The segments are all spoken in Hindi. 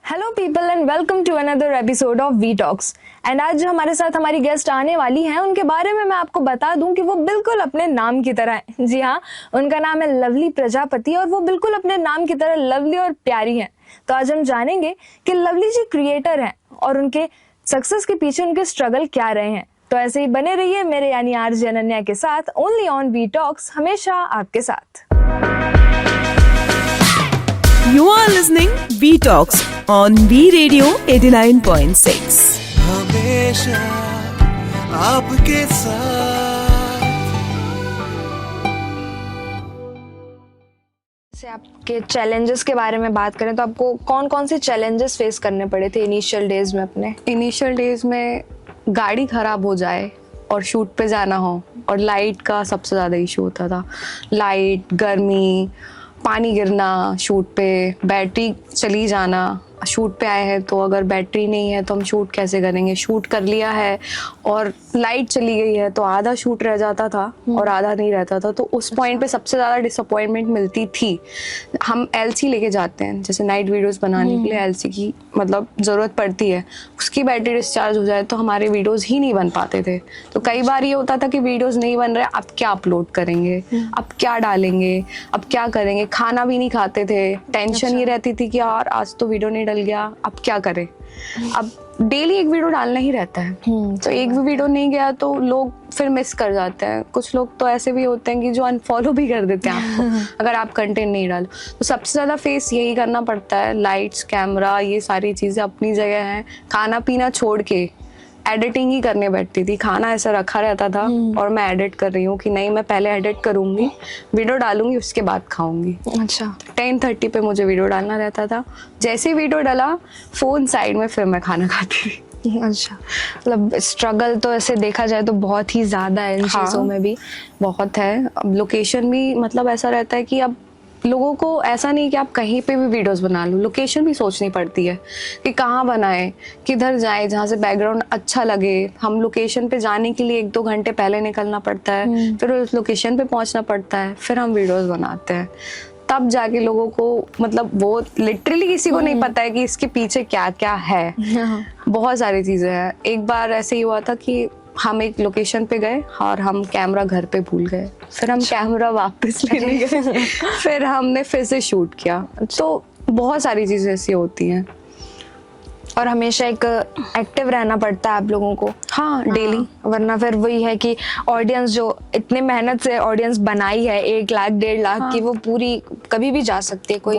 Hello people and welcome to another episode of we talks. And आज जो हमारे साथ हमारी गेस्ट आने वाली हैं उनके बारे में मैं आपको बता दूं कि वो बिल्कुल अपने नाम की तरह है। जी हाँ, उनका नाम है लवली प्रजापति और वो बिल्कुल अपने नाम की तरह लवली और प्यारी हैं। तो आज हम जानेंगे कि लवली जी क्रिएटर हैं और उनके सक्सेस के पीछे उनके स्ट्रगल क्या रहे हैं। तो ऐसे ही बने रहिए मेरे यानी आरजे अनन्या के साथ, ओनली ऑन वी टॉक्स, हमेशा आपके साथ। You are listening V Talks on V Radio 89.6. हमेशा आपके साथ। से आपके चैलेंजेस के बारे में बात करें तो आपको कौन कौन से चैलेंजेस फेस करने पड़े थे इनिशियल डेज में अपने? इनिशियल डेज में गाड़ी ख़राब हो जाए और शूट पे जाना हो और लाइट का सबसे ज़्यादा इशू होता था। लाइट, गर्मी, पानी गिरना शूट पे, बैटरी चली जाना। शूट पे आए हैं तो अगर बैटरी नहीं है तो हम शूट कैसे करेंगे? शूट कर लिया है और लाइट चली गई है तो आधा शूट रह जाता था और आधा नहीं रहता था। तो उस पॉइंट पे सबसे ज़्यादा डिसअपॉइंटमेंट मिलती थी। हम एलसी लेके जाते हैं, जैसे नाइट वीडियोस बनाने के लिए एलसी की मतलब ज़रूरत पड़ती है। उसकी बैटरी डिस्चार्ज हो जाए तो हमारे वीडियोस ही नहीं बन पाते थे। तो कई बार ये होता था कि वीडियोस नहीं बन रहे, अब क्या अपलोड करेंगे, अब क्या डालेंगे, अब क्या करेंगे? खाना भी नहीं खाते थे। टेंशन ये रहती थी कि यार आज तो वीडियो नहीं डल गया, अब क्या करें? अब डेली एक वीडियो डालना ही रहता है। तो एक भी वीडियो नहीं गया तो लोग फिर मिस कर जाते हैं। कुछ लोग तो ऐसे भी होते हैं कि जो अनफॉलो भी कर देते हैं आपको अगर आप कंटेंट नहीं डालो। तो सबसे ज़्यादा फेस यही करना पड़ता है। लाइट्स, कैमरा, ये सारी चीज़ें अपनी जगह हैं। खाना पीना छोड़ के एडिटिंग ही करने बैठती थी। खाना ऐसा रखा रहता था और मैं एडिट कर रही हूँ कि नहीं, मैं पहले एडिट करूँगी, वीडियो डालूंगी, उसके बाद खाऊंगी। अच्छा, 10:30 पे मुझे वीडियो डालना रहता था। जैसे ही वीडियो डाला, फ़ोन साइड में, फिर मैं खाना खाती थी। अच्छा, मतलब स्ट्रगल तो ऐसे देखा जाए तो बहुत ही ज़्यादा है इन चीज़ों में भी। बहुत है। अब लोकेशन भी मतलब ऐसा रहता है कि अब लोगों को ऐसा नहीं कि आप कहीं पे भी वीडियोस बना लो, लोकेशन भी सोचनी पड़ती है कि कहाँ बनाएं, किधर जाएं जहाँ से बैकग्राउंड अच्छा लगे। हम लोकेशन पे जाने के लिए 1-2 घंटे पहले निकलना पड़ता है, फिर उस लोकेशन पे पहुँचना पड़ता है, फिर हम वीडियोस बनाते हैं। तब जाके लोगों को मतलब वो लिटरली किसी को नहीं पता है कि इसके पीछे क्या क्या है। बहुत सारी चीज़ें हैं। एक बार ऐसे ही हुआ था कि हम एक लोकेशन पे गए और हम कैमरा घर पे भूल गए। फिर हम कैमरा वापस लेने गए, फिर हमने फिर से शूट किया। तो बहुत सारी चीज़ें ऐसी होती हैं और हमेशा एक एक्टिव रहना पड़ता है आप लोगों को। हाँ, डेली। वरना फिर वही है कि ऑडियंस जो इतने मेहनत से ऑडियंस बनाई है 1 लाख 1.5 लाख की, वो पूरी कभी भी जा सकती है, कोई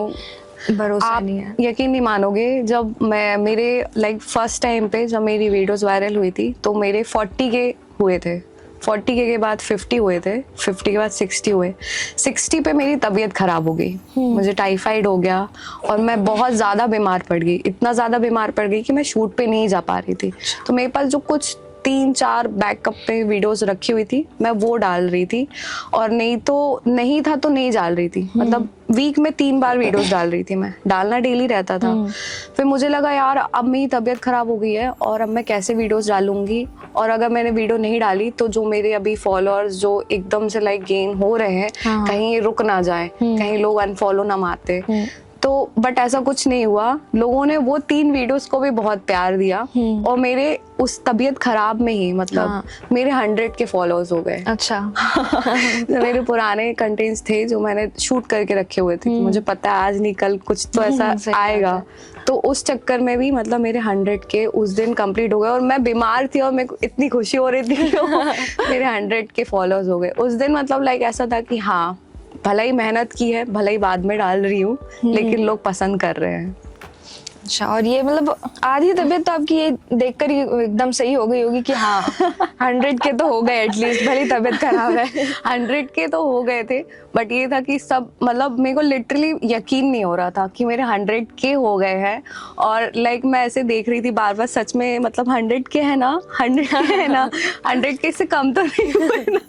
भरोसा नहीं है। यकीन नहीं मानोगे, जब मैं मेरे फर्स्ट टाइम पे जब मेरी वीडियोस वायरल हुई थी तो मेरे 40K हुए थे। 40K के बाद 50 हुए थे, 50 के बाद 60 हुए। 60 पे मेरी तबीयत खराब हो गई, मुझे टाइफाइड हो गया और मैं बहुत ज़्यादा बीमार पड़ गई। इतना ज़्यादा बीमार पड़ गई कि मैं शूट पे नहीं जा पा रही थी। तो मेरे पास जो कुछ 3-4 बैकअप पे वीडियोस रखी हुई थी, मैं वो डाल रही थी। और नहीं था तो नहीं डाल रही थी। मतलब वीक में 3 बार वीडियोस डाल रही थी मैं, डालना डेली रहता था। फिर मुझे लगा यार अब मेरी तबीयत खराब हो गई है और अब मैं कैसे वीडियोस डालूंगी, और अगर मैंने वीडियो नहीं डाली तो जो मेरे अभी फॉलोअर्स जो एकदम से गेन हो रहे हैं, कहीं ये रुक ना जाए, कहीं लोग अनफॉलो ना मारते। तो बट ऐसा कुछ नहीं हुआ। लोगों ने वो 3 वीडियोस को भी बहुत प्यार दिया और मेरे उस तबीयत खराब में ही मतलब मेरे 100 के फॉलोअर्स हो गए। अच्छा। जो मेरे पुराने कंटेंट्स थे जो मैंने शूट करके रखे हुए थे, मुझे पता है आज नहीं कल कुछ तो ऐसा आएगा, तो उस चक्कर में भी मतलब मेरे 100 उस दिन कंप्लीट हो गए। और मैं बीमार थी और मेरे को इतनी खुशी हो रही थी तो मेरे 100 फॉलोअर्स हो गए उस दिन। मतलब ऐसा था कि हाँ, भला ही मेहनत की है, भला ही बाद में डाल रही हूँ, लेकिन लोग पसंद कर रहे हैं। अच्छा, और ये मतलब आधी तबीयत तो आपकी ये देखकर ही एकदम सही हो गई होगी कि हाँ 100 तो हो गए एटलीस्ट, भली तबीयत खराब है। 100 तो हो गए थे, बट ये था कि सब मतलब मेरे को लिटरली यकीन नहीं हो रहा था कि मेरे 100 हो गए हैं। और मैं ऐसे देख रही थी बार बार, सच में मतलब 100 है ना, 100 है ना, 100 से कम तो नहीं हुए ना।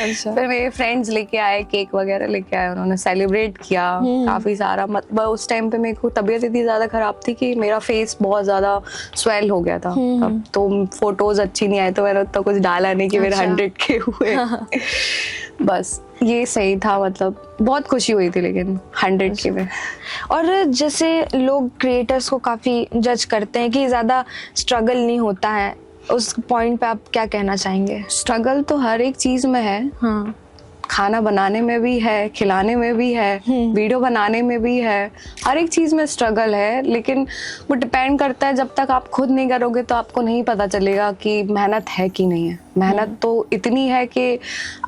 अच्छा। फिर मेरे फ्रेंड्स लेके आए, केक वगैरह लेके आए, उन्होंने सेलिब्रेट किया काफ़ी सारा। मतलब उस टाइम पे मेरे को तबीयत इतनी ज़्यादा ख़राब थी कि मेरा फेस बहुत ज़्यादा स्वेल हो गया था तब। तो फोटोज अच्छी नहीं आए तो मैंने उतना कुछ डाला नहीं कि मेरे 100 हुए। बस ये सही था, मतलब बहुत खुशी हुई थी लेकिन 100K में। और जैसे लोग क्रिएटर्स को काफ़ी जज करते हैं कि ज़्यादा स्ट्रगल नहीं होता है, उस पॉइंट पे आप क्या कहना चाहेंगे? स्ट्रगल तो हर एक चीज में है, हाँ। खाना बनाने में भी है, खिलाने में भी है, वीडियो बनाने में भी है, हर एक चीज़ में स्ट्रगल है। लेकिन वो डिपेंड करता है, जब तक आप खुद नहीं करोगे तो आपको नहीं पता चलेगा कि मेहनत है कि नहीं है। मेहनत तो इतनी है कि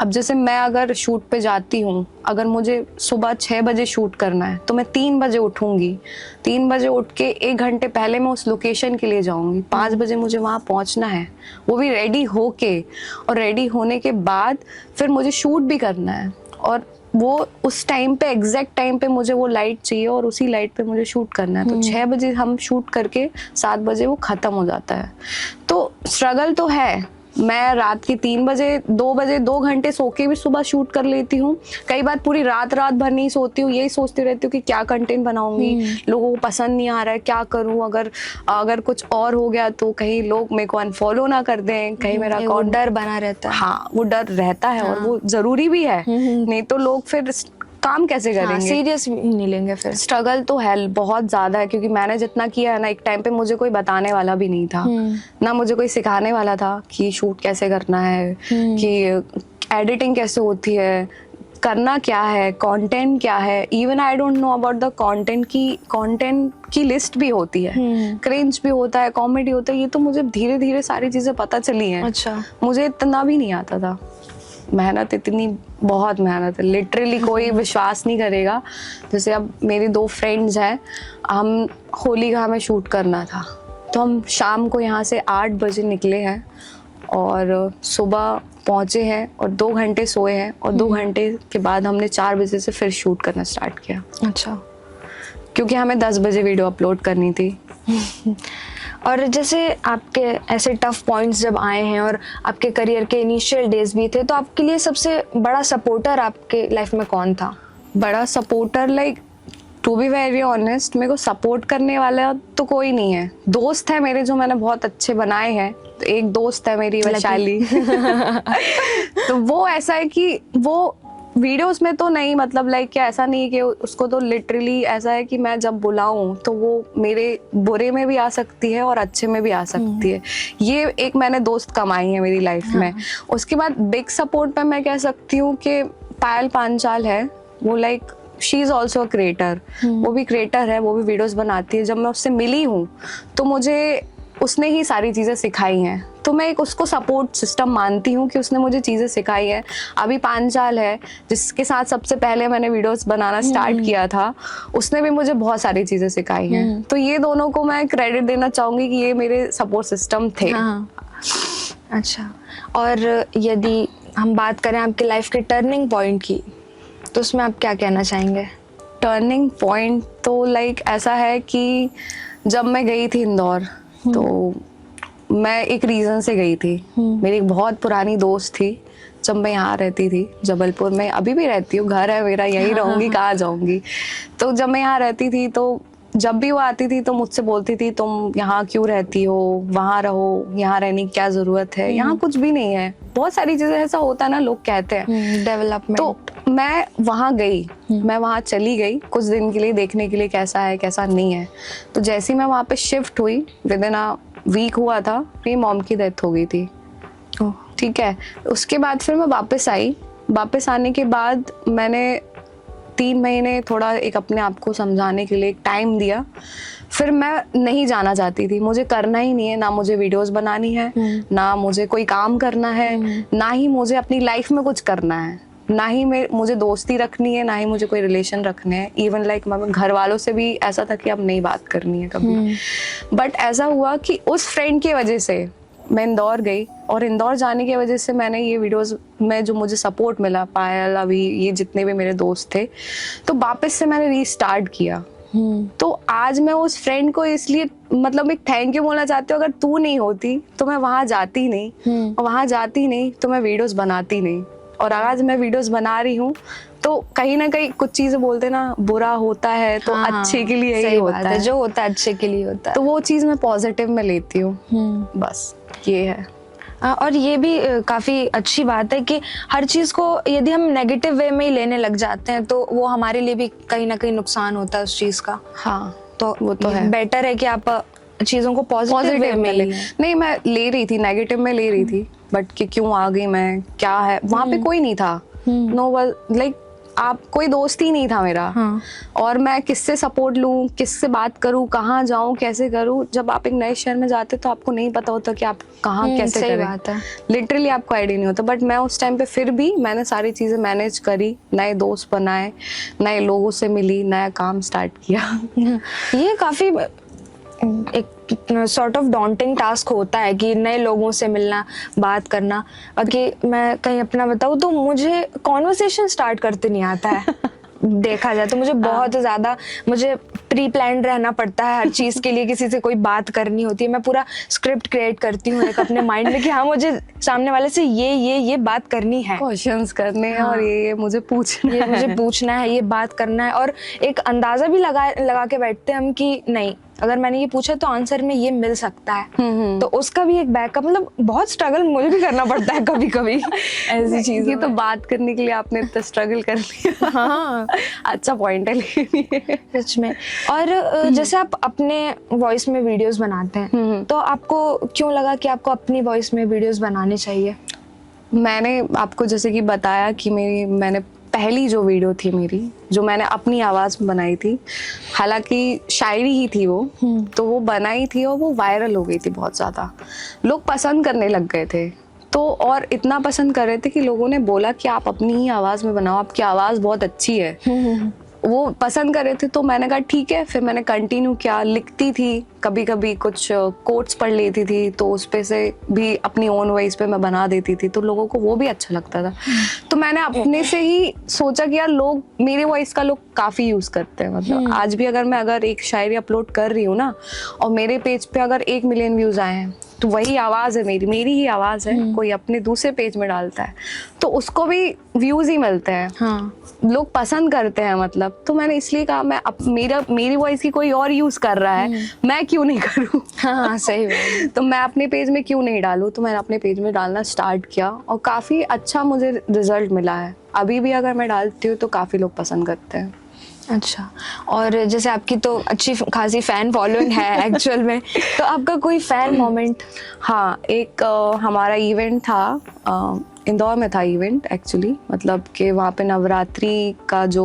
अब जैसे मैं अगर शूट पे जाती हूँ, अगर मुझे सुबह 6 बजे शूट करना है तो मैं 3 बजे उठूँगी, 3 बजे उठ के 1 घंटे पहले मैं उस लोकेशन के लिए जाऊँगी, 5 बजे मुझे वहाँ पहुँचना है, वो भी रेडी होके, और रेडी होने के बाद फिर मुझे शूट भी करना है, और वो उस टाइम पे एग्जैक्ट टाइम पे मुझे वो लाइट चाहिए और उसी लाइट पे मुझे शूट करना है। तो 6 बजे हम शूट करके 7 बजे वो ख़त्म हो जाता है। तो स्ट्रगल तो है। मैं रात की 3 बजे 2 बजे 2 घंटे सो के भी सुबह शूट कर लेती हूँ। कई बार पूरी रात भर नहीं सोती हूँ, यही सोचती रहती हूँ कि क्या कंटेंट बनाऊंगी, लोगों को पसंद नहीं आ रहा है, क्या करूँ, अगर कुछ और हो गया तो कहीं लोग मेरे को अनफॉलो ना कर दें, कहीं मेरा वो अकाउंट। डर बना रहता है। हाँ, वो डर रहता है और वो जरूरी भी है, नहीं तो लोग फिर काम कैसे करेंगे, सीरियस नहीं लेंगे फिर। स्ट्रगल तो है, बहुत ज्यादा है, क्योंकि मैंने जितना किया है ना, एक टाइम पे मुझे कोई बताने वाला भी नहीं था, ना मुझे कोई सिखाने वाला था कि शूट कैसे करना है, कि एडिटिंग कैसे होती है, करना क्या है, कंटेंट क्या है। Even I don't know about the content की लिस्ट भी होती है, क्रिंज भी होता है, कॉमेडी होता है, ये तो मुझे धीरे धीरे सारी चीजें पता चली हैं। अच्छा। मुझे इतना भी नहीं आता था। मेहनत इतनी, बहुत मेहनत है, लिटरली कोई विश्वास नहीं करेगा। जैसे अब मेरी 2 फ्रेंड्स हैं, हम होली का हमें शूट करना था, तो हम शाम को यहाँ से 8 बजे निकले हैं और सुबह पहुँचे हैं और 2 घंटे सोए हैं, और 2 घंटे के बाद हमने 4 बजे से फिर शूट करना स्टार्ट किया। अच्छा। क्योंकि हमें 10 बजे वीडियो अपलोड करनी थी। और जैसे आपके ऐसे टफ पॉइंट्स जब आए हैं और आपके करियर के इनिशियल डेज भी थे, तो आपके लिए सबसे बड़ा सपोर्टर आपके लाइफ में कौन था? बड़ा supporter, like to be very honest, मेरे को सपोर्ट करने वाला तो कोई नहीं है। दोस्त है मेरे जो मैंने बहुत अच्छे बनाए हैं। तो एक दोस्त है मेरी, वैशाली। तो वो ऐसा है कि वो वीडियोस में तो नहीं, मतलब लाइक क्या, ऐसा नहीं कि उसको तो लिटरली ऐसा है कि मैं जब बुलाऊं तो वो मेरे बुरे में भी आ सकती है और अच्छे में भी आ सकती है। ये एक मैंने दोस्त कमाई है मेरी लाइफ में। उसके बाद बिग सपोर्ट पे मैं कह सकती हूँ कि पायल पांचाल है। वो like she is also a creator, वो भी क्रिएटर है, वो भी वीडियोस बनाती है। जब मैं उससे मिली हूँ तो मुझे उसने ही सारी चीज़ें सिखाई हैं, तो मैं एक उसको सपोर्ट सिस्टम मानती हूँ कि उसने मुझे चीज़ें सिखाई है। अभी पांचाल है जिसके साथ सबसे पहले मैंने वीडियोस बनाना स्टार्ट किया था, उसने भी मुझे बहुत सारी चीज़ें सिखाई हैं। तो ये दोनों को मैं क्रेडिट देना चाहूँगी कि ये मेरे सपोर्ट सिस्टम थे। हाँ। अच्छा। और यदि हम बात करें आपके लाइफ के टर्निंग पॉइंट की, तो उसमें आप क्या कहना चाहेंगे? टर्निंग पॉइंट तो लाइक ऐसा है कि जब मैं गई थी इंदौर, तो मैं एक रीज़न से गई थी। मेरी एक बहुत पुरानी दोस्त थी, जब मैं यहाँ रहती थी जबलपुर में, अभी भी रहती हूँ, घर है मेरा, यहीं रहूँगी, कहाँ जाऊँगी। तो जब मैं यहाँ रहती थी तो जब भी वो आती थी तो मुझसे बोलती थी, तुम यहाँ क्यों रहती हो, वहाँ रहो, यहाँ रहने की क्या ज़रूरत है, यहाँ कुछ भी नहीं है। बहुत सारी चीज़ें ऐसा होता है ना, लोग कहते हैं डेवलपमेंट। तो मैं वहाँ गई, मैं वहाँ चली गई कुछ दिन के लिए देखने के लिए कैसा है कैसा नहीं है। तो जैसे ही मैं वहाँ पे शिफ्ट हुई, विद इन अ वीक हुआ था, मेरी मॉम की डेथ हो गई थी। ठीक है, उसके बाद फिर मैं वापस आई। वापस आने के बाद मैंने 3 महीने थोड़ा एक अपने आप को समझाने के लिए एक टाइम दिया। फिर मैं नहीं जाना चाहती थी, मुझे करना ही नहीं है, ना मुझे वीडियोस बनानी है, ना मुझे कोई काम करना है, ना ही मुझे अपनी लाइफ में कुछ करना है, ना ही मुझे दोस्ती रखनी है, ना ही मुझे कोई रिलेशन रखने हैं। इवन लाइक घर वालों से भी ऐसा था कि अब नहीं बात करनी है कभी। बट ऐसा हुआ कि उस फ्रेंड की वजह से मैं इंदौर गई, और इंदौर जाने की वजह से मैंने ये वीडियोस में जो मुझे सपोर्ट मिला, पायल, अभी ये जितने भी मेरे दोस्त थे, तो वापस से मैंने रीस्टार्ट किया। तो आज मैं उस फ्रेंड को इसलिए मतलब एक थैंक यू बोलना चाहती हूँ। अगर तू नहीं होती तो मैं वहाँ जाती नहीं, और वहाँ जाती नहीं तो मैं वीडियोस बनाती नहीं। और आज मैं वीडियोस बना रही हूँ तो कहीं ना कहीं कुछ चीजें बोलते ना, बुरा होता है तो अच्छे के लिए ही होता है, जो होता है अच्छे के लिए होता है। तो वो चीज मैं पॉजिटिव में लेती हूँ। बस ये है। और ये भी काफी अच्छी बात है कि हर चीज को यदि हम नेगेटिव वे में ही लेने लग जाते हैं तो वो हमारे लिए भी कहीं ना कहीं नुकसान होता है उस चीज का। हाँ, तो वो तो है। बेटर है कि आप चीजों को पॉजिटिव वे में ले। लें। नहीं, मैं ले रही थी, नेगेटिव में ले रही थी, बट कि क्यों आ गई मैं, क्या है, वहां पे कोई नहीं था, नो लाइक आप कोई दोस्त ही नहीं था मेरा। हाँ। और मैं किससे सपोर्ट लूं, किससे बात करूं, कहाँ जाऊं, कैसे करूं। जब आप एक नए शहर में जाते तो आपको नहीं पता होता कि आप कहाँ कैसे सही करें। बात है। लिटरली आपको आइडिया नहीं होता। बट मैं उस टाइम पे फिर भी मैंने सारी चीजें मैनेज करी, नए दोस्त बनाए, नए लोगों से मिली, नया काम स्टार्ट किया। ये काफी एक सॉर्ट ऑफ डॉन्टिंग टास्क होता है कि नए लोगों से मिलना, बात करना। कि मैं कहीं अपना बताऊँ तो मुझे कॉन्वर्सेशन स्टार्ट करते नहीं आता है। देखा जाए तो मुझे बहुत ज्यादा प्री प्लान रहना पड़ता है हर चीज के लिए। किसी से कोई बात करनी होती है, मैं पूरा स्क्रिप्ट क्रिएट करती हूँ एक अपने माइंड में कि हाँ मुझे सामने वाले से ये बात करनी है, क्वेश्चंस करने हैं। हाँ। और ये मुझे पूछना ये है, मुझे पूछना है, ये बात करना है। और एक अंदाजा भी लगा के बैठते हैं हम कि नहीं, अगर मैंने ये पूछा तो आंसर में ये मिल सकता है। तो उसका भी एक बैकअप, मतलब बहुत स्ट्रगल मुझे भी करना पड़ता है कभी कभी ऐसी चीजें। ये तो बात करने के लिए आपने इतना स्ट्रगल कर लिया। हाँ, अच्छा पॉइंट है, लेकिन ये सच में। और जैसे आप अपने वॉइस में वीडियोस बनाते हैं तो आपको क्यों लगा कि आपको अपनी वॉइस में वीडियोस बनाने चाहिए? मैंने आपको जैसे कि बताया कि मैंने पहली जो वीडियो थी मेरी, जो मैंने अपनी आवाज़ में बनाई थी, हालांकि शायरी ही थी वो, तो वो बनाई थी और वो वायरल हो गई थी बहुत ज़्यादा। लोग पसंद करने लग गए थे। तो और इतना पसंद कर रहे थे कि लोगों ने बोला कि आप अपनी ही आवाज़ में बनाओ, आपकी आवाज़ बहुत अच्छी है। वो पसंद कर रहे थे, तो मैंने कहा ठीक है। फिर मैंने कंटिन्यू किया, लिखती थी, कभी कभी कुछ कोट्स पढ़ लेती थी, तो उस पे से भी अपनी ओन वॉइस पे मैं बना देती थी, तो लोगों को वो भी अच्छा लगता था। तो मैंने अपने से ही सोचा कि यार लोग मेरे वॉइस का लोग काफ़ी यूज़ करते हैं। मतलब आज भी अगर एक शायरी अपलोड कर रही हूँ ना, और मेरे पेज पे अगर 1 मिलियन व्यूज़ आए हैं, तो वही आवाज़ है मेरी ही आवाज़ है। कोई अपने दूसरे पेज में डालता है तो उसको भी व्यूज़ ही मिलते हैं। हाँ, लोग पसंद करते हैं। मतलब तो मैंने इसलिए कहा मेरी वॉइस की कोई और यूज कर रहा है, मैं क्यों नहीं करूँ। हाँ, सही बात। तो मैं अपने पेज में क्यों नहीं डालूँ, तो मैंने अपने पेज में डालना स्टार्ट किया और काफ़ी अच्छा मुझे रिजल्ट मिला है। अभी भी अगर मैं डालती हूँ तो काफ़ी लोग पसंद करते हैं। अच्छा, और जैसे आपकी तो अच्छी खासी फैन फॉलोइंग है एक्चुअल में, तो आपका कोई फैन मोमेंट? हाँ, एक हमारा इवेंट था, इंदौर में था इवेंट एक्चुअली। मतलब कि वहाँ पे नवरात्रि का जो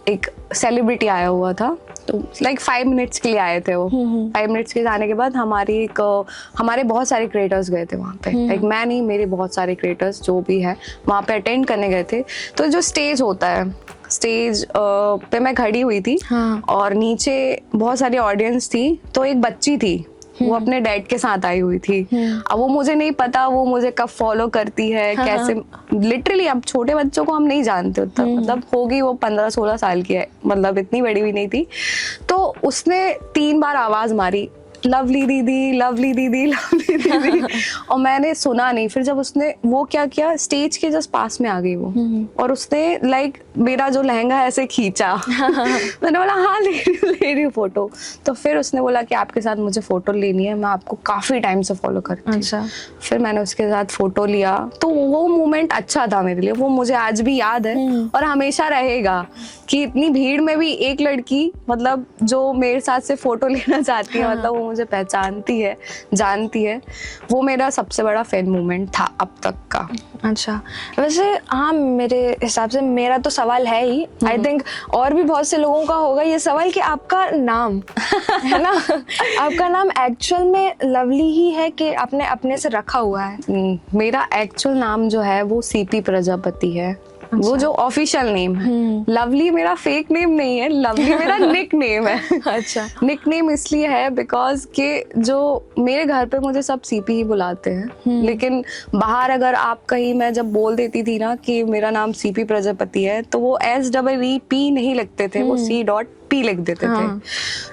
एक सेलिब्रिटी आया हुआ था, तो लाइक 5 मिनट्स के लिए आए थे वो। 5 मिनट्स के जाने के बाद हमारे बहुत सारे क्रिएटर्स गए थे वहाँ पे। लाइक मैं नहीं, मेरे बहुत सारे क्रिएटर्स जो भी है वहाँ पे अटेंड करने गए थे। तो जो स्टेज होता है, स्टेज पे मैं खड़ी हुई थी। हाँ। और नीचे बहुत सारी ऑडियंस थी, तो एक बच्ची थी, वो अपने डैड के साथ आई हुई थी। अब वो मुझे नहीं पता वो मुझे कब फॉलो करती है, हाँ। कैसे। लिटरली अब छोटे बच्चों को हम नहीं जानते उतना, मतलब होगी वो 15-16 साल की है, मतलब इतनी बड़ी भी नहीं थी। तो उसने 3 बार आवाज मारी, लवली दीदी, लवली दीदी, लवली दीदी। और मैंने सुना नहीं। फिर जब उसने वो क्या किया, स्टेज के जस्ट पास में आ गई वो, और उसने लाइक मेरा जो लहंगा है ऐसे खींचा। मैंने बोला हाँ ले रही हूँ फोटो। तो फिर उसने बोला कि आपके साथ मुझे फोटो लेनी है, मैं आपको काफी टाइम से फॉलो करती हूँ। अच्छा। फिर मैंने उसके साथ फोटो लिया, तो वो मोमेंट अच्छा था मेरे लिए, वो मुझे आज भी याद है और हमेशा रहेगा कि इतनी भीड़ में भी एक लड़की, मतलब जो मेरे साथ से फोटो लेना चाहती है, मतलब वो मुझे पहचानती है, जानती है, वो मेरा सबसे बड़ा फैन मोमेंट था अब तक का। अच्छा, वैसे हाँ, मेरे हिसाब से मेरा तो सवाल है ही, आई थिंक और भी बहुत से लोगों का होगा ये सवाल कि आपका नाम है ना, आपका नाम एक्चुअल में लवली ही है कि आपने अपने से रखा हुआ है? मेरा एक्चुअल नाम जो है वो सीपी प्रजापति है। वो जो ऑफिशियल नेम है। लवली मेरा फेक नेम नहीं है, लवली मेरा निक नेम है। अच्छा। निक नेम इसलिए है बिकॉज के जो मेरे घर पे मुझे सब सीपी ही बुलाते हैं, लेकिन बाहर अगर आप कहीं, मैं जब बोल देती थी ना कि मेरा नाम सीपी प्रजापति है, तो वो SEEP नहीं लिखते थे, वो C.P लिख देते थे।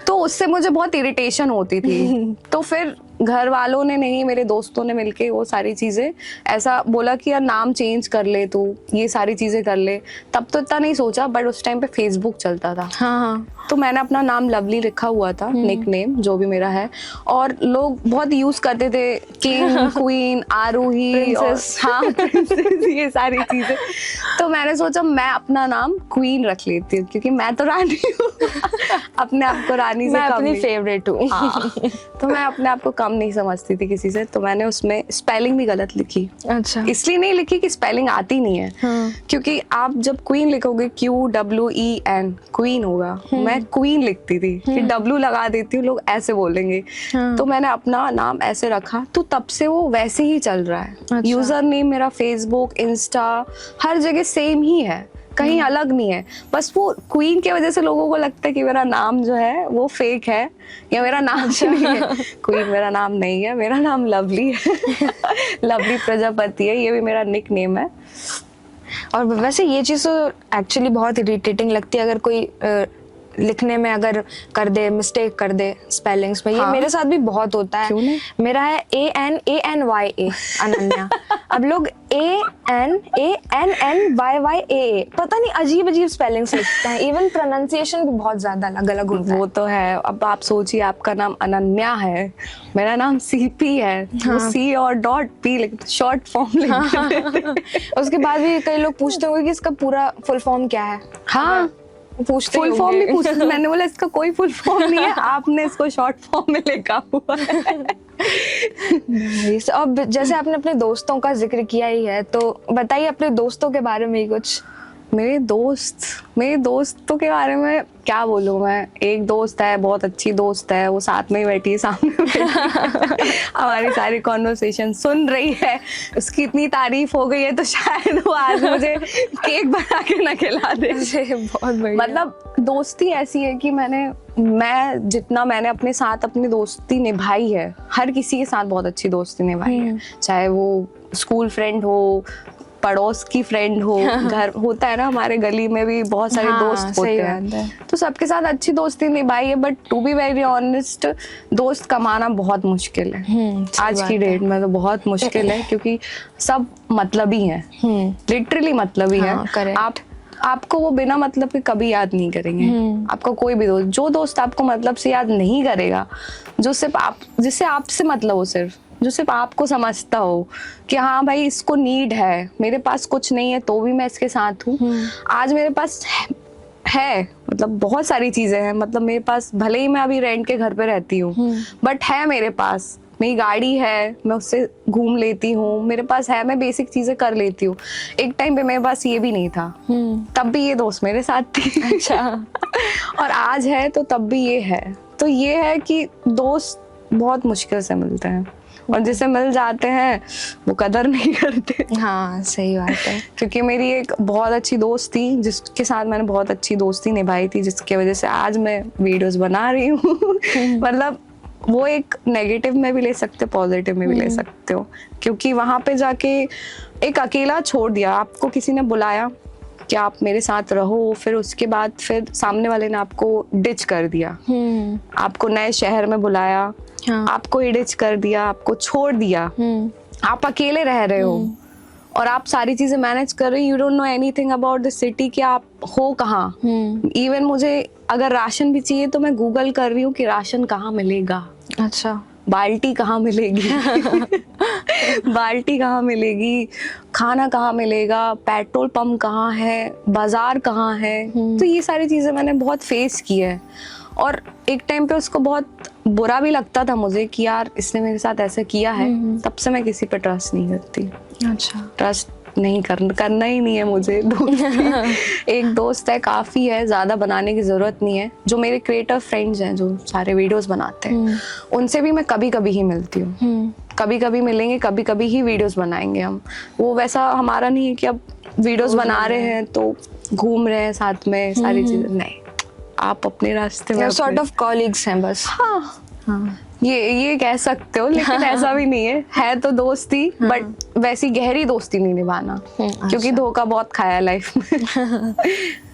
तो उससे मुझे बहुत इरिटेशन होती थी। तो फिर घर वालों ने नहीं, मेरे दोस्तों ने मिलके वो सारी चीजें ऐसा बोला कि यार नाम चेंज कर ले तू, ये सारी चीजें कर ले। तब तो इतना नहीं सोचा, बट उस टाइम पे फेसबुक चलता था। हाँ तो मैंने अपना नाम लवली लिखा हुआ था, निक नेम जो भी मेरा है, और लोग बहुत यूज करते थे किंग, क्वीन, आरोही और हाँ princess, ये सारी चीजें। तो मैंने सोचा मैं अपना नाम क्वीन रख लेती हूँ, क्योंकि मैं तो रानी हूँ अपने आप को रानी से मैं कम अपनी नहीं। फेवरेट हूँ। हाँ, तो मैं अपने आप को कम नहीं समझती थी किसी से, तो मैंने उसमें स्पेलिंग भी गलत लिखी। अच्छा। इसलिए नहीं लिखी कि स्पेलिंग आती नहीं है, हाँ। क्योंकि आप जब क्वीन लिखोगे QWEN क्वीन होगा, मैं क्वीन लिखती थी कि W लगा देती हूँ, लोग ऐसे बोलेंगे। हाँ। तो मैंने अपना नाम ऐसे रखा, तो तब से वो वैसे ही चल रहा है। यूजर नेम मेरा फेसबुक, इंस्टा, हर जगह सेम ही है, कहीं अलग नहीं है। बस वो क्वीन की वजह से लोगों को लगता है कि मेरा नाम जो है वो फेक है, या मेरा नाम नहीं है। क्वीन मेरा नाम नहीं है, मेरा नाम लवली है। लवली प्रजापति है, ये भी मेरा निक नेम है। और वैसे ये चीज़ तो एक्चुअली बहुत इरिटेटिंग लगती है, अगर कोई लिखने में अगर कर दे, मिस्टेक कर दे स्पेलिंग्स में। ये हाँ। मेरे साथ भी बहुत होता है। क्यों नहीं? मेरा है ANANYA अनन्या। अब लोग ANANNYYAA, पता नहीं अजीब अजीब स्पेलिंग्स लिखते हैं। इवन प्रोनाउंसिएशन भी बहुत ज्यादा अलग अलग होता वो तो है। अब आप सोचिए, आपका नाम अनन्या है, मेरा नाम CP है, वो C और .P शॉर्ट फॉर्म लिखते हैं। उसके बाद भी कई लोग पूछते होंगे कि इसका पूरा फुल फॉर्म क्या है। हाँ, पूछते फुल फॉर्म भी पूछते। मैंने बोला इसका कोई फुल फॉर्म नहीं है, आपने इसको शॉर्ट फॉर्म में लिखा हुआ है। अब जैसे आपने अपने दोस्तों का जिक्र किया ही है, तो बताइए अपने दोस्तों के बारे में ही कुछ। मेरे दोस्तों के बारे में क्या बोलूं मैं। एक दोस्त है, बहुत अच्छी दोस्त है, वो साथ में ही बैठी है, सामने बैठी है। हमारी सारी कॉन्वर्सेशन सुन रही है। उसकी इतनी तारीफ हो गई है तो शायद वो आज मुझे केक बना के ना खिला दे। बहुत बढ़िया। मतलब दोस्ती ऐसी है कि मैं जितना मैंने अपने साथ अपनी दोस्ती निभाई है, हर किसी के साथ बहुत अच्छी दोस्ती निभाई है। चाहे वो स्कूल फ्रेंड हो, पड़ोस की फ्रेंड हो, घर होता है ना, हमारे गली में भी बहुत सारे दोस्त होते हैं, तो सबके साथ अच्छी दोस्ती निभाई है। But to be very honest, दोस्त कमाना बहुत मुश्किल है आज की डेट में, तो बहुत मुश्किल है, क्योंकि सब मतलबी हैं, लिटरली मतलबी है। आपको वो बिना मतलब के कभी याद नहीं करेंगे। आपका कोई भी दोस्त, जो दोस्त आपको मतलब से याद नहीं करेगा, जो सिर्फ जिससे आपसे मतलब हो, जो सिर्फ आपको समझता हो कि हाँ भाई इसको नीड है, मेरे पास कुछ नहीं है तो भी मैं इसके साथ हूँ। आज मेरे पास है मतलब बहुत सारी चीजें हैं, मतलब मेरे पास भले ही मैं अभी रेंट के घर पे रहती हूँ, बट है मेरे पास, मेरी गाड़ी है, मैं उससे घूम लेती हूँ, मेरे पास है, मैं बेसिक चीजें कर लेती हूँ। एक टाइम पे मेरे पास ये भी नहीं था, तब भी ये दोस्त मेरे साथ थी। अच्छा। और आज है तो तब भी ये है। तो ये है कि दोस्त बहुत मुश्किल से मिलते हैं, और जिसे मिल जाते हैं वो कदर नहीं करते। हाँ सही बात है। क्योंकि मेरी एक बहुत अच्छी दोस्त थी, जिसके साथ मैंने बहुत अच्छी दोस्ती निभाई थी, जिसकी वजह से आज मैं वीडियोस बना रही हूँ। मतलब वो एक नेगेटिव में भी ले सकते, पॉजिटिव में भी ले सकते हो, क्योंकि वहां पे जाके एक अकेला छोड़ दिया। आपको किसी ने बुलाया कि आप मेरे साथ रहो, फिर उसके बाद फिर सामने वाले ने आपको डिच कर दिया, आपको नए शहर में बुलाया, हाँ। आपको ही डिच कर दिया, आपको छोड़ दिया, आप अकेले रह रहे हो और आप सारी चीजें मैनेज कर रहे हो। You don't know anything about the city कि आप हो कहाँ। इवन मुझे अगर राशन भी चाहिए तो मैं गूगल कर रही हूँ कि राशन कहाँ मिलेगा। अच्छा। बाल्टी कहाँ मिलेगी, बाल्टी कहाँ मिलेगी, खाना कहाँ मिलेगा, पेट्रोल पंप कहाँ है, बाजार कहाँ है। तो ये सारी चीजें मैंने बहुत फेस की है, और एक टाइम पे उसको बहुत बुरा भी लगता था मुझे कि यार इसने मेरे साथ ऐसा किया है। तब से मैं किसी पे ट्रस्ट नहीं करती। अच्छा। ट्रस्ट नहीं करना ही नहीं है मुझे। एक दोस्त है, काफी है, ज्यादा बनाने की जरूरत नहीं है। जो मेरे क्रिएटर फ्रेंड्स हैं, जो सारे वीडियोस बनाते हैं, उनसे भी मैं कभी कभी ही मिलती हूँ, कभी कभी मिलेंगे, कभी कभी ही वीडियोस बनाएंगे हम। वो वैसा हमारा नहीं है कि अब वीडियोस बना रहे हैं तो घूम रहे हैं साथ में, सारी चीजें नहीं। आप अपने रास्ते में सॉर्ट ऑफ कॉलीग्स हैं बस। हाँ, ये कह सकते हो, लेकिन ऐसा भी नहीं है तो दोस्ती। बट वैसी गहरी दोस्ती नहीं निभाना, क्योंकि धोखा बहुत खाया लाइफ में।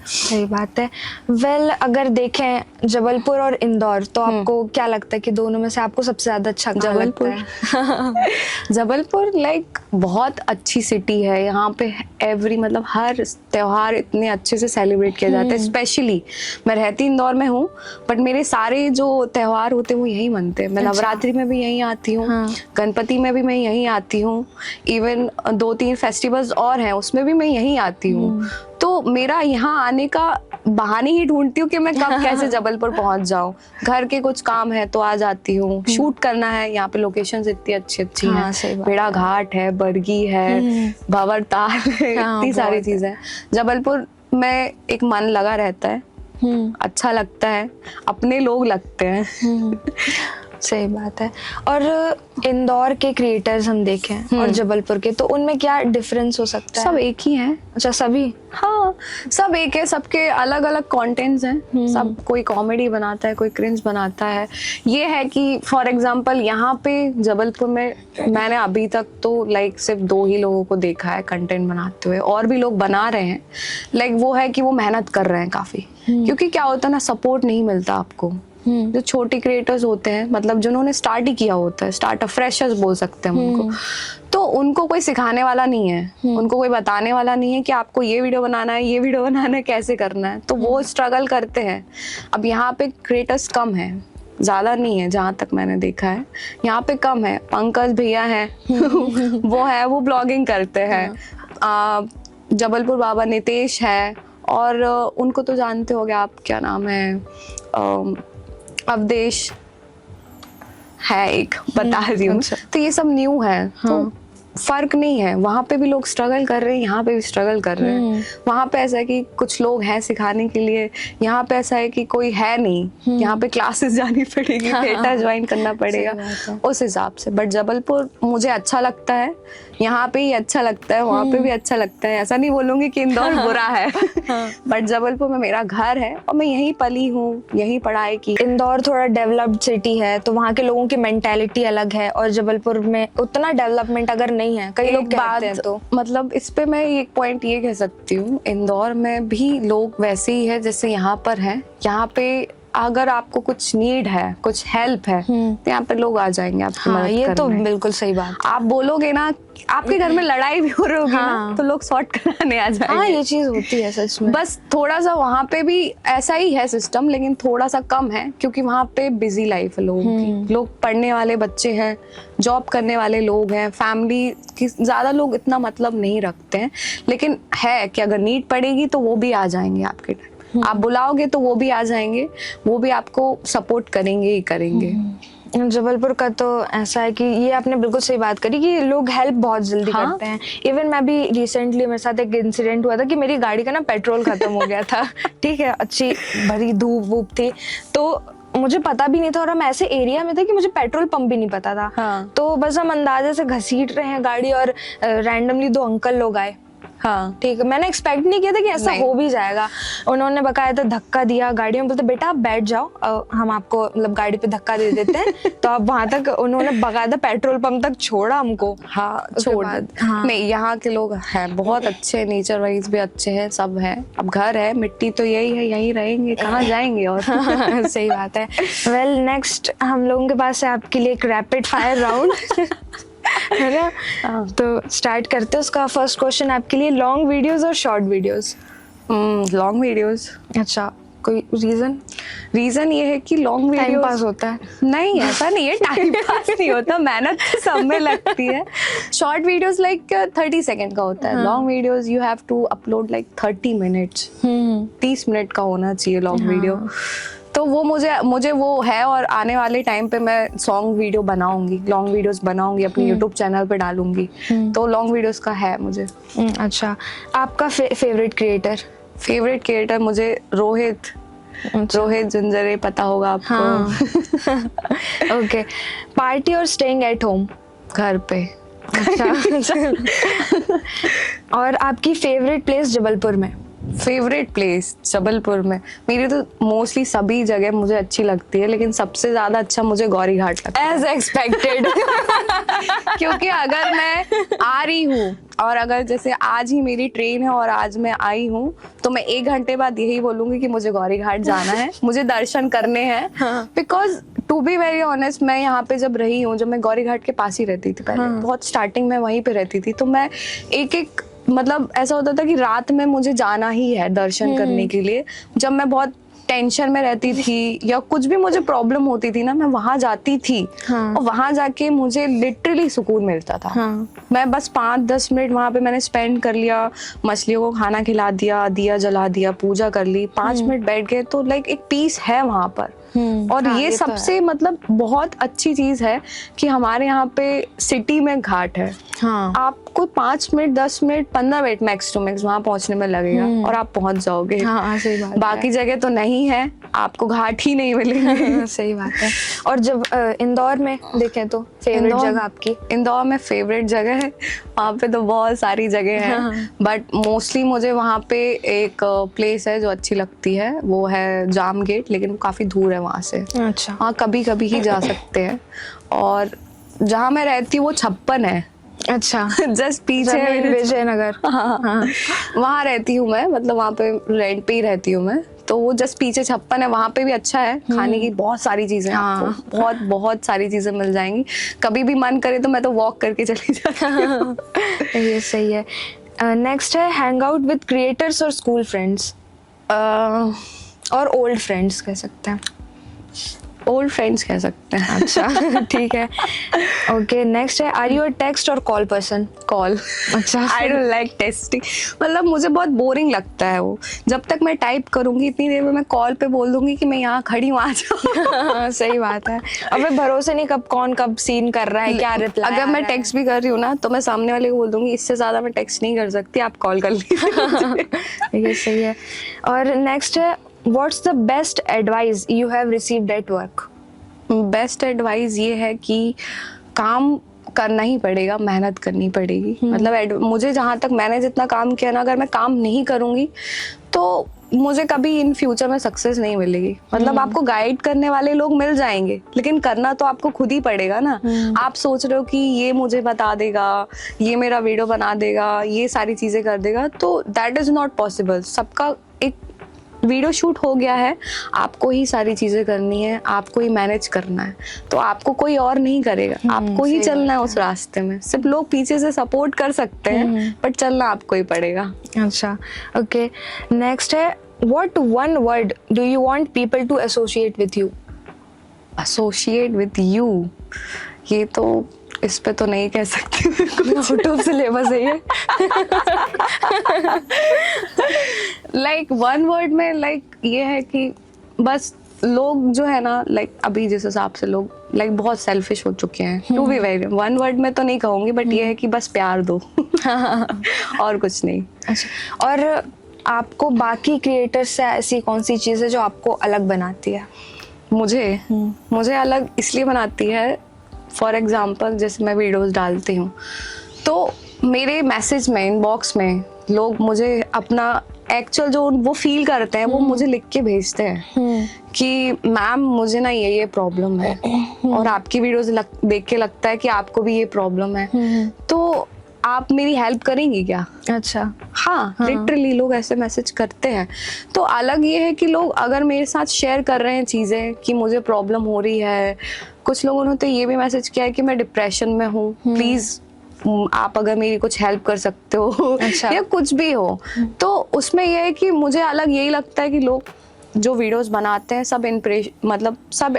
सही बात है। वेल अगर देखें जबलपुर और इंदौर, तो आपको क्या लगता है कि दोनों में से आपको सबसे ज्यादा अच्छा कहाँ लगता है? जबलपुर लाइक बहुत अच्छी सिटी है। यहाँ पे मतलब हर त्योहार इतने अच्छे से सेलिब्रेट किया जाता है। स्पेशली मैं रहती इंदौर में हूँ, बट मेरे सारे जो त्योहार होते हैं वो यहीं मनते हैं। मैं नवरात्रि में भी यहीं आती हूँ, गणपति में भी मैं यहीं आती हूँ, इवन 2-3 फेस्टिवल्स और हैं उसमें भी मैं यहीं आती हूँ। तो मेरा यहाँ आने का बहाने ही ढूंढती हूँ कि मैं कब कैसे जबलपुर पहुंच जाऊँ। घर के कुछ काम है तो आ जाती हूँ, शूट करना है, यहाँ पे लोकेशंस इतनी अच्छी अच्छी हैं, बेड़ा घाट है, बरगी है, भंवरताल है, इतनी सारी चीजें। जबलपुर में एक मन लगा रहता है, अच्छा लगता है, अपने लोग लगते हैं। सही बात है। और इंदौर के क्रिएटर्स हम देखें और जबलपुर के, तो उनमें क्या डिफरेंस हो सकता है? सब एक ही हैं। अच्छा, सभी? हाँ, सब एक है, सबके अलग अलग कंटेंट्स हैं। सब कोई कॉमेडी बनाता है, कोई क्रिंज बनाता है। ये है कि फॉर एग्जांपल यहाँ पे जबलपुर में मैंने अभी तक तो लाइक सिर्फ 2 ही लोगों को देखा है कंटेंट बनाते हुए, और भी लोग बना रहे हैं। लाइक वो है कि वो मेहनत कर रहे हैं काफी, क्योंकि क्या होता है ना, सपोर्ट नहीं मिलता आपको। जो छोटे क्रिएटर्स होते हैं, मतलब जिन्होंने स्टार्ट ही किया होता है, स्टार्टअप फ्रेशर्स बोल सकते हैं उनको, तो उनको कोई सिखाने वाला नहीं है, उनको कोई बताने वाला नहीं है कि आपको ये वीडियो बनाना है, ये वीडियो बनाना है, कैसे करना है। तो वो स्ट्रगल करते हैं। अब यहाँ पे क्रिएटर्स कम है, ज्यादा नहीं है जहाँ तक मैंने देखा है, यहाँ पे कम है। पंकज भैया है वो ब्लॉगिंग करते हैं। जबलपुर बाबा नितेश है, और उनको तो जानते होंगे आप, क्या नाम है, अवदेश है एक, बता रही हूँ। तो ये सब न्यू है, तो फर्क नहीं है। वहाँ पे भी लोग स्ट्रगल कर रहे हैं, यहाँ पे भी स्ट्रगल कर रहे हैं। वहाँ पे ऐसा है कि कुछ लोग हैं सिखाने के लिए, यहाँ पे ऐसा है कि कोई है नहीं, यहाँ पे क्लासेस जानी पड़ेगी, थिएटर ज्वाइन करना पड़ेगा, उस हिसाब से। बट जबलपुर मुझे अच्छा लगता है, यहाँ पे ही अच्छा लगता है, वहाँ पे भी अच्छा लगता है। ऐसा नहीं बोलूंगी कि इंदौर बुरा है, बट जबलपुर में मेरा घर है और मैं यहीं पली हूँ, यहीं पढ़ाई की। इंदौर थोड़ा डेवलप्ड सिटी है, तो वहाँ के लोगों की मेंटालिटी अलग है, और जबलपुर में उतना डेवलपमेंट अगर नहीं है, कई लोग कहते हैं। तो मतलब इस पे मैं एक पॉइंट ये कह सकती हूँ, इंदौर में भी लोग वैसे ही है जैसे यहाँ पर है। यहाँ पे अगर आपको कुछ नीड है, कुछ हेल्प है, तो यहाँ पे लोग आ जाएंगे आपकी मदद ये करने। तो बिल्कुल सही बात। आप बोलोगे ना, आपके घर में लड़ाई भी हो रही होगी ना, तो लोग सॉर्ट कराने आ जाएंगे। हाँ, ये चीज होती है सच में। बस थोड़ा सा वहाँ पे भी ऐसा ही है सिस्टम, लेकिन थोड़ा सा कम है, क्योंकि वहाँ पे बिजी लाइफ है लोगों की। लोग पढ़ने वाले बच्चे हैं, जॉब करने वाले लोग हैं, फैमिली की ज्यादा लोग इतना मतलब नहीं रखते हैं। लेकिन है कि अगर नीड पड़ेगी तो वो भी आ जाएंगे आपके टाइम, आप बुलाओगे तो वो भी आ जाएंगे, वो भी आपको सपोर्ट करेंगे ही करेंगे। जबलपुर का तो ऐसा है कि ये आपने बिल्कुल सही बात करी कि लोग हेल्प बहुत जल्दी करते हैं। इवन मैं भी रिसेंटली, मेरे साथ एक इंसिडेंट हुआ था कि मेरी गाड़ी का ना पेट्रोल खत्म हो गया था। ठीक है, अच्छी भरी धूप वूप थी, तो मुझे पता भी नहीं था, और हम ऐसे एरिया में थे कि मुझे पेट्रोल पंप भी नहीं पता था। तो बस हम अंदाजे से घसीट रहे हैं गाड़ी, और रैंडमली 2 अंकल लोग आए। हाँ, ठीक है, मैंने एक्सपेक्ट नहीं किया था कि ऐसा हो भी जाएगा। उन्होंने बकायदा धक्का दिया गाड़ी में, बोलते बेटा आप बैठ जाओ, हम आपको मतलब गाड़ी पे धक्का दे देते हैं। तो अब वहां तक उन्होंने बकायदा पेट्रोल पंप तक छोड़ा हमको। हाँ, नहीं, यहाँ के लोग हैं बहुत अच्छे, नेचर वाइज भी अच्छे हैं, सब है। अब घर है, मिट्टी तो यही है, यहीं रहेंगे, कहाँ जाएंगे और। सही बात है। वेल नेक्स्ट हम लोगों के पास है आपके लिए एक रैपिड फायर राउंड, है ना? तो स्टार्ट करते हैं। उसका फर्स्ट क्वेश्चन आपके लिए, लॉन्ग वीडियोस और शॉर्ट वीडियोस? Long videos. अच्छा, कोई रीजन? ये है कि लॉन्ग वीडियो टाइम पास होता है। नहीं, ऐसा नहीं है, टाइम पास नहीं होता, मेहनत तो सब में लगती है। शॉर्ट वीडियोस लाइक 30 सेकंड का होता है। Long videos you have to upload like 30 minutes, 30 minute का होना चाहिए लॉन्ग वीडियो। तो वो मुझे वो है, और आने वाले टाइम पे मैं सॉन्ग वीडियो बनाऊंगी, लॉन्ग वीडियोस बनाऊंगी, अपने यूट्यूब चैनल पे डालूंगी। तो लॉन्ग वीडियोस का है मुझे। अच्छा, आपका फेवरेट क्रिएटर? मुझे रोहित झुंझुनू, पता होगा आपको। ओके, पार्टी और स्टेइंग एट होम? घर पे। अच्छा। और आपकी फेवरेट प्लेस जबलपुर में? फेवरेट प्लेस जबलपुर में मेरी तो मोस्टली सभी जगह मुझे अच्छी लगती है, लेकिन सबसे ज्यादा अच्छा मुझे गौरी घाट लगता है। As expected. क्योंकि अगर मैं आ रही हूँ और अगर जैसे आज ही मेरी ट्रेन है और आज मैं आई हूँ, तो मैं 1 घंटे बाद यही बोलूंगी कि मुझे गौरी घाट जाना है, मुझे दर्शन करने हैं। Because to be very honest, मैं यहाँ पे जब रही हूँ, जब मैं गौरी घाट के पास ही रहती थी पहले, बहुत स्टार्टिंग में वहीं पे रहती थी, तो मैं एक मतलब ऐसा होता था कि रात में मुझे जाना ही है दर्शन करने के लिए। जब मैं बहुत टेंशन में रहती थी या कुछ भी मुझे प्रॉब्लम होती थी ना, मैं वहां जाती थी। और वहां जाके मुझे लिटरली सुकून मिलता था। मैं बस 5-10 मिनट वहां पे मैंने स्पेंड कर लिया, मछलियों को खाना खिला दिया, दिया जला दिया, पूजा कर ली, 5 मिनट बैठ गए, तो लाइक एक पीस है वहां पर। और ये तो सबसे मतलब बहुत अच्छी चीज है कि हमारे यहाँ पे सिटी में घाट है। आपको 5 minute, 10 minute, 15 minute max to max वहां पहुंचने में लगेगा और आप पहुंच जाओगे। सही बात बाकी जगह तो नहीं है, आपको घाट ही नहीं मिलेंगे। सही बात है। और जब इंदौर में देखें तो फेवरेट जगह आपकी? इंदौर में फेवरेट जगह है, वहाँ पे तो बहुत सारी जगह है, बट मोस्टली मुझे वहाँ पे एक प्लेस है जो अच्छी लगती है, वो है जाम गेट, लेकिन वो काफी दूर है वहाँ से। अच्छा। हाँ, कभी कभी ही जा सकते हैं। और जहाँ मैं रहती हूँ वो 56 है। अच्छा। जस्ट पीछे है विजयनगर। हाँ, वहाँ रहती हूँ मैं, मतलब वहाँ पे रेंट पे ही रहती हूँ मैं, तो वो जस्ट पीछे 56 है। वहाँ पे भी अच्छा है, खाने की बहुत सारी चीजें हैं, आपको बहुत बहुत सारी चीजें मिल जाएंगी। कभी भी मन करे तो मैं तो वॉक करके चली जाती हूँ। ये सही है। नेक्स्ट है हैंग आउट विद क्रिएटर्स और स्कूल फ्रेंड्स और ओल्ड फ्रेंड्स कह सकते हैं। ओल्ड फ्रेंड्स कह सकते हैं। अच्छा, ठीक है। ओके, नेक्स्ट है आर यू अ टेक्स्ट और कॉल पर्सन? कॉल। अच्छा। आई डोंट लाइक टेक्स्टिंग, मतलब मुझे बहुत बोरिंग लगता है वो। जब तक मैं टाइप करूंगी इतनी देर में मैं कॉल पे बोल दूंगी कि मैं यहाँ खड़ी हूँ, आ जाओ। सही बात है। अब मैं भरोसे नहीं कब सीन कर रहा है, क्या रिप्लाई। अगर मैं टेक्स्ट भी कर रही हूँ ना, तो मैं सामने वाले को बोल दूंगी इससे ज्यादा मैं टेक्स्ट नहीं कर सकती, आप कॉल कर लीजिए। ये सही है। और नेक्स्ट है what's the best advice you have received at work? Best advice ये है कि काम करना ही पड़ेगा, मेहनत करनी पड़ेगी। मतलब मुझे जहाँ तक मैंने जितना काम किया ना, अगर मैं काम नहीं करूँगी तो मुझे कभी इन फ्यूचर में सक्सेस नहीं मिलेगी। मतलब आपको गाइड करने वाले लोग मिल जाएंगे, लेकिन करना तो आपको खुद ही पड़ेगा ना। आप सोच रहे हो कि ये मुझे बता देगा, ये मेरा वीडियो बना देगा, ये सारी चीजें कर देगा, तो दैट इज नॉट पॉसिबल। सबका एक वीडियो शूट हो गया है, आपको ही सारी चीजें करनी है, आपको ही मैनेज करना है, तो आपको कोई और नहीं करेगा, आपको ही चलना है उस रास्ते में। सिर्फ लोग पीछे से सपोर्ट कर सकते हैं, बट चलना आपको ही पड़ेगा। अच्छा, ओके। नेक्स्ट है what one word do you want people to associate with you? Associate with you, ये तो इस पे तो नहीं कह सकती, आउट ऑफ सिलेबस है ये। लाइक वन वर्ड में लाइक ये है कि बस लोग जो है ना, लाइक अभी जिस हिसाब से लोग लाइक बहुत सेल्फिश हो चुके हैं, to be very, one word में तो नहीं कहूंगी, बट ये है कि बस प्यार दो। और कुछ नहीं। अच्छा, और आपको बाकी क्रिएटर्स से ऐसी कौन सी चीज़ है जो आपको अलग बनाती है? मुझे अलग इसलिए बनाती है, फॉर एग्जाम्पल जैसे मैं वीडियोस डालती हूँ तो मेरे मैसेज में, इनबॉक्स में लोग मुझे अपना एक्चुअल जो वो फील करते हैं वो मुझे लिख के भेजते हैं कि मैम मुझे ना ये प्रॉब्लम है, और आपकी वीडियोस देख के लगता है कि आपको भी ये प्रॉब्लम है, तो आप मेरी हेल्प करेंगी क्या? अच्छा। हाँ, लिटरली लोग ऐसे मैसेज करते हैं। तो अलग ये है कि लोग अगर मेरे साथ शेयर कर रहे हैं चीजें कि मुझे प्रॉब्लम हो रही है, कुछ लोगों ने तो ये भी मैसेज किया है कि मैं डिप्रेशन में हूँ, प्लीज आप अगर मेरी कुछ हेल्प कर सकते हो। अच्छा। या कुछ भी हो, तो उसमें यह है कि मुझे अलग यही लगता है कि लोग जो वीडियोस बनाते हैं सब मतलब सब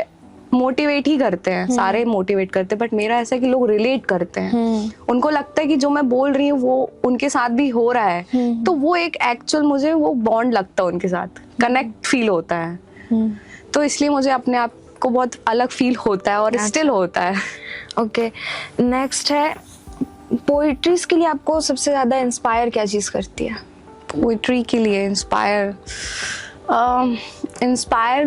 मोटिवेट ही करते हैं, सारे मोटिवेट करते हैं, बट मेरा ऐसा है कि लोग रिलेट करते हैं। उनको लगता है कि जो मैं बोल रही हूँ वो उनके साथ भी हो रहा है, तो वो एक एक्चुअल मुझे वो बॉन्ड लगता है, उनके साथ कनेक्ट फील होता है। तो इसलिए मुझे अपने आप को बहुत अलग फील होता है और स्टिल होता है। ओके, नेक्स्ट है पोइट्रीज के लिए आपको सबसे ज्यादा इंस्पायर क्या चीज करती है? पोइट्री के लिए इंस्पायर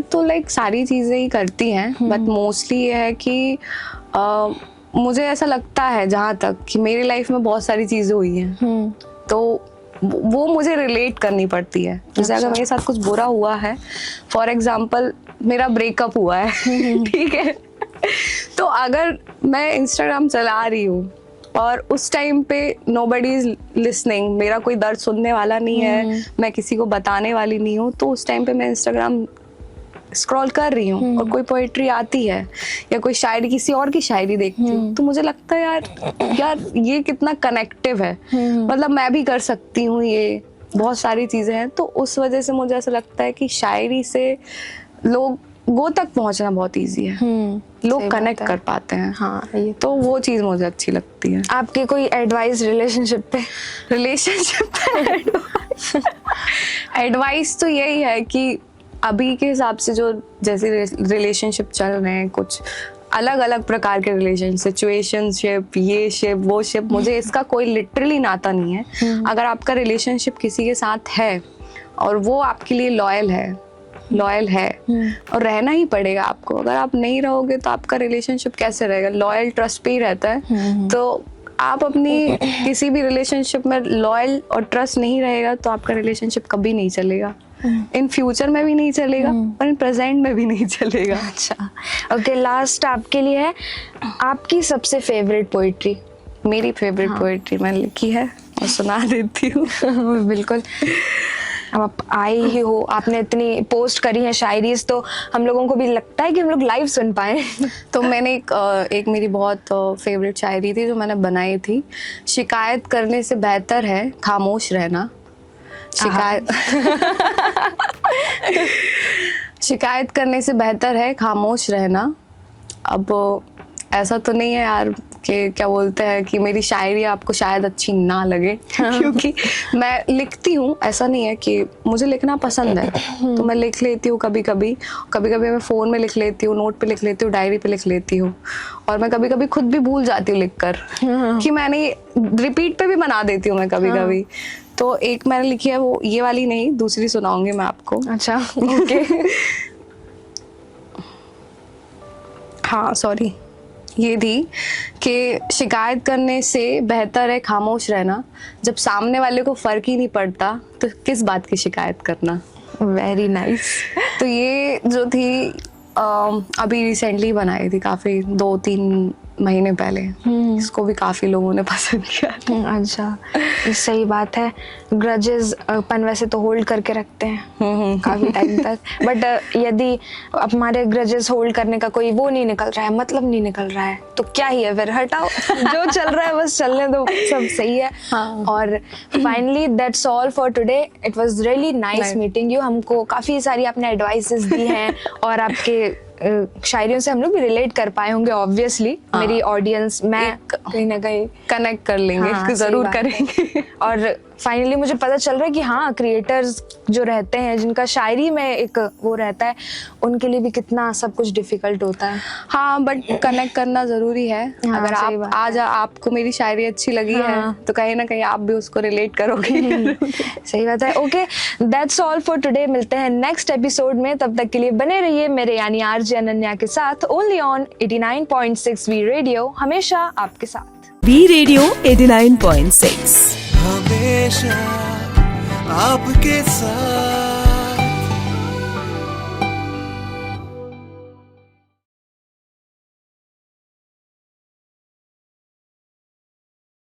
तो लाइक सारी चीज़ें ही करती हैं, बट मोस्टली ये है कि मुझे ऐसा लगता है जहाँ तक कि मेरी लाइफ में बहुत सारी चीज़ें हुई हैं, तो वो मुझे रिलेट करनी पड़ती है। जैसे अगर मेरे साथ कुछ बुरा हुआ है, फॉर एग्जाम्पल मेरा ब्रेकअप हुआ है ठीक है, तो अगर मैं इंस्टाग्राम चला रही हूँ और उस टाइम पे नोबडी इज लिसनिंग, मेरा कोई दर्द सुनने वाला नहीं है, मैं किसी को बताने वाली नहीं हूँ, तो उस टाइम पे मैं इंस्टाग्राम स्क्रॉल कर रही हूँ और कोई पोएट्री आती है या कोई शायरी, किसी और की शायरी देखती हूँ, तो मुझे लगता है यार ये कितना कनेक्टिव है, मतलब मैं भी कर सकती हूँ, ये बहुत सारी चीजें हैं। तो उस वजह से मुझे ऐसा लगता है कि शायरी से लोगों तक पहुंचना बहुत ईजी है, लोग कनेक्ट कर पाते हैं। हाँ, ये तो वो चीज मुझे अच्छी लगती है। आपकी कोई एडवाइस रिलेशनशिप पे? एडवाइस तो यही है कि अभी के हिसाब से जो जैसे रिलेशनशिप चल रहे हैं, कुछ अलग अलग प्रकार के रिलेशन, सिचुएशनशिप, ये शिप वो शिप, मुझे इसका कोई लिटरली नाता नहीं है। अगर आपका रिलेशनशिप किसी के साथ है और वो आपके लिए लॉयल है और रहना ही पड़ेगा आपको। अगर आप नहीं रहोगे तो आपका रिलेशनशिप कैसे रहेगा? लॉयल ट्रस्ट पे ही रहता है। तो आप अपनी किसी भी रिलेशनशिप में लॉयल और ट्रस्ट नहीं रहेगा तो आपका रिलेशनशिप कभी नहीं चलेगा, इन फ्यूचर में भी नहीं चलेगा और इन प्रेजेंट में भी नहीं चलेगा। अच्छा, ओके, लास्ट आपके लिए है, आपकी सबसे फेवरेट पोइट्री? मेरी फेवरेट पोएट्री मैंने लिखी है और सुना देती हूँ। बिल्कुल, अब आप आई ही हो, आपने इतनी पोस्ट करी है शायरीज, तो हम लोगों को भी लगता है कि हम लोग लाइव सुन पाए। तो मैंने एक मेरी बहुत फेवरेट शायरी थी जो मैंने बनाई थी, शिकायत करने से बेहतर है खामोश रहना। शिकायत करने से बेहतर है खामोश रहना। अब ऐसा तो नहीं है यार कि क्या बोलते हैं कि मेरी शायरी आपको शायद अच्छी ना लगे, क्योंकि मैं लिखती हूँ, ऐसा नहीं है कि मुझे लिखना पसंद है तो मैं लिख लेती हूँ। कभी कभी मैं फ़ोन में लिख लेती हूँ, नोट पे लिख लेती हूँ, डायरी पे लिख लेती हूँ, और मैं कभी कभी खुद भी भूल जाती हूँ लिखकर कि मैंने रिपीट पे भी बना देती हूँ मैं कभी कभी। तो एक मैंने लिखी है, वो ये वाली नहीं, दूसरी सुनाऊंगी मैं आपको। अच्छा, ओके। हाँ सॉरी, ये थी कि शिकायत करने से बेहतर है खामोश रहना। जब सामने वाले को फर्क ही नहीं पड़ता तो किस बात की शिकायत करना। Very nice. तो ये जो थी अभी रिसेंटली बनाई थी, काफी 2-3 महीने पहले। इसको भी काफी लोगों ने पसंद किया। अच्छा, सही बात है। ग्रजेस अपन वैसे तो होल्ड करके रखते हैं काफी टाइम तक, बट यदि हमारे ग्रजेस होल्ड करने का कोई वो नहीं निकल रहा है, मतलब नहीं निकल रहा है, तो क्या ही है, फिर हटाओ, जो चल रहा है बस चलने दो, सब सही है। और finally that's all for today. It was really nice meeting you. हमको काफी सारी आपने एडवाइसेस दी हैं और आपके शायरियों से हम लोग भी रिलेट कर पाए होंगे ऑब्वियसली। मेरी ऑडियंस, मैं कहीं ना कहीं कनेक्ट कर लेंगे। हाँ, जरूर करेंगे। और फाइनली मुझे पता चल रहा है कि हाँ, क्रिएटर्स जो रहते हैं, जिनका शायरी में एक वो रहता है, उनके लिए भी कितना सब कुछ डिफिकल्ट होता है। हाँ, बट कनेक्ट करना जरूरी है। हाँ, अगर सही आप बात आज आपको मेरी शायरी अच्छी लगी है तो कहीं ना कहीं आप भी उसको रिलेट करोगे। सही बात है। Okay, that's all for today. मिलते हैं नेक्स्ट एपिसोड में, तब तक के लिए बने रहिए मेरे यानी आरजे अनन्या के साथ, ओनली ऑन 89.6 वी रेडियो, हमेशा आपके साथ। वी रेडियो 89.6 हमेशा आपके साथ।